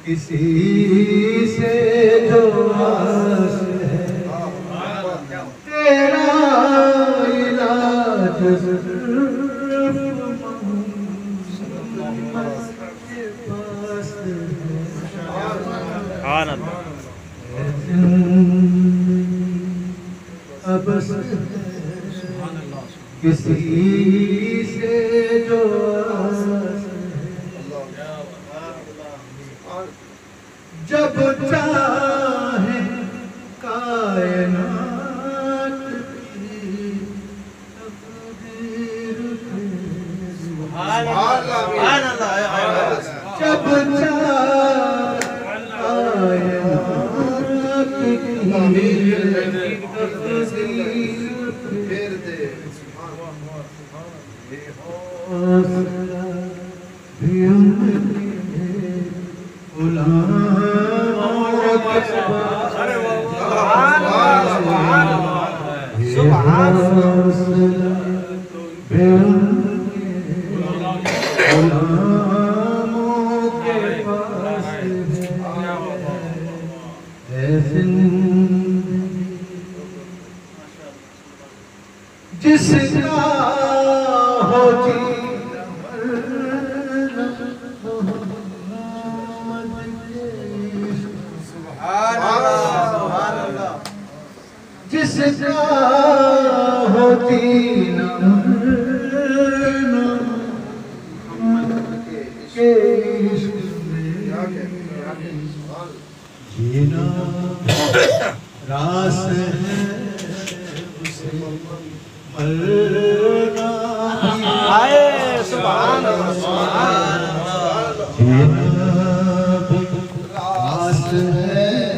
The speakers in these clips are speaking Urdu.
کسی سے جو آس ہے تیرا علاج کسی سے جو آس جب چاہے کائنات کی تقدیر سبحان اللہ جب چاہے کائنات کی تقدیر حوصلہ بھی ان کے غلام جس کا ہو جی جس کا ہوتی کے جینا راس ہے اسے مرنا آئے سبحان اللہ جینا راس ہے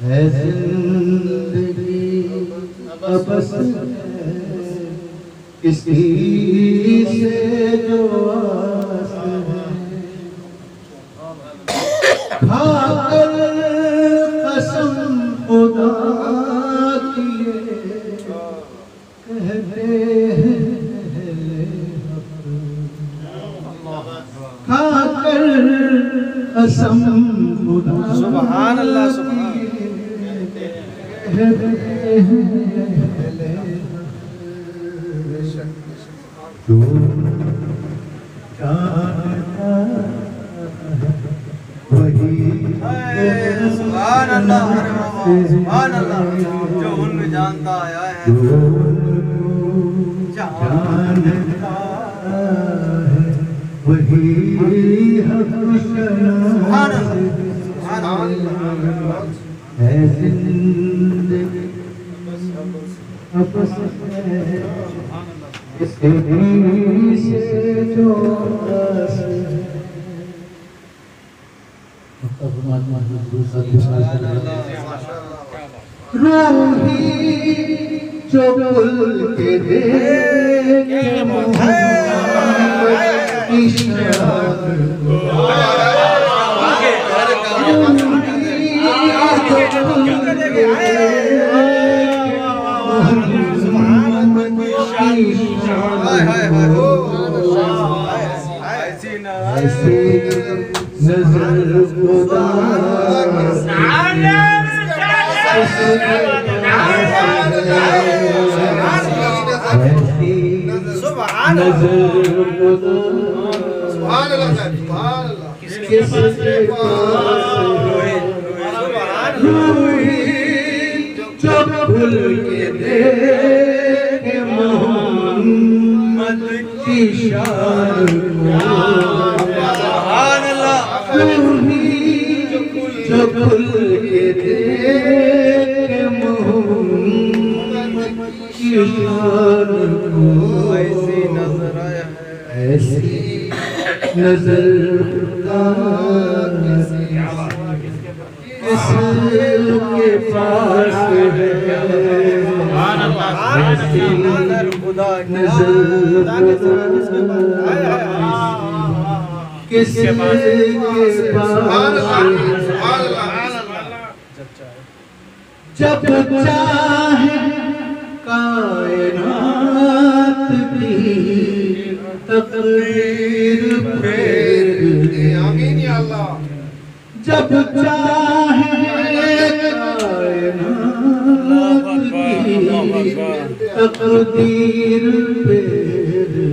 ہے زندگی بس کسی سے جو آس ہے کھا کر قسم خدا کیے کہتے ہیں کھا کر قسم خدا سبحان اللہ سبحان جو جانتا وہی سبحان اللہ سبحان اللہ جو ان میں جانتا آیا ہے جانتا ہے وہی حق شناس ہے زندگی بس ہے کسی سے جو آس ہے روحی جو کل کے دیکھے محمد کی شان ایسی نظر خدا نظر کس کے پاس روحی جو کھل کے دیکھے محمد کی شان روحی جو کھل کے دیکھے محمد کی شان کو ایسی نظر آیا ایسی نظر کس کے پاس ہے نظر خدا نظر کس کے پاس جب چاہے کائنات بھی تقدیر پھیر دے آمین یا اللہ جب چاہے کائنات بھی تقدیر پھیر دے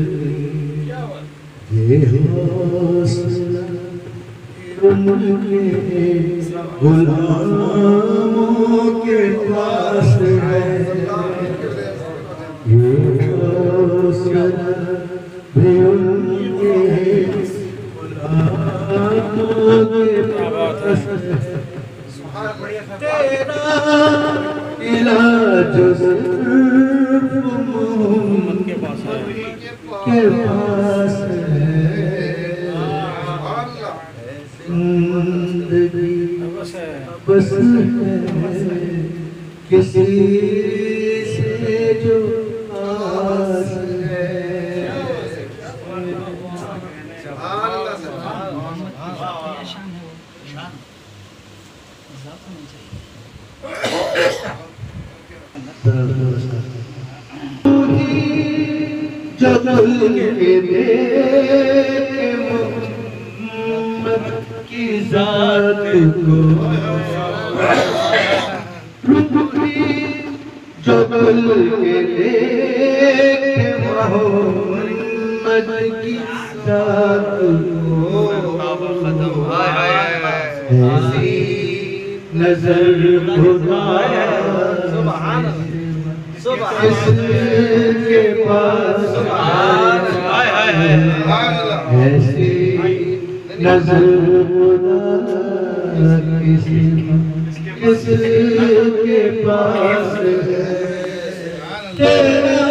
یہ حوصلہ ان کے غلاموں کے پاس ہے یہ حوصلہ بھی ان کے غلاموں کے پاس ہے تیرا علاج صرف محمد کے پاس ہے زندگی بس ہے کسی سے جو آس ہے جو دل کے دیکھے محمد کی ذات کو روحی جو دل کے دیکھے محمد کی ذات کو ایسی نظر خدا اس کے پاس ایسی نظر خدا کس کے پاس تیرا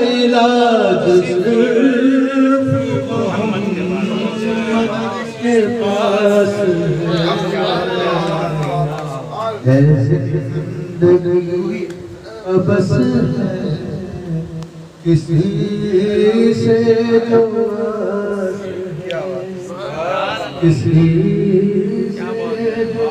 علاج صرف محمد کے پاس ایسی زندگی بس ہے کسی سے جو کسی سے جو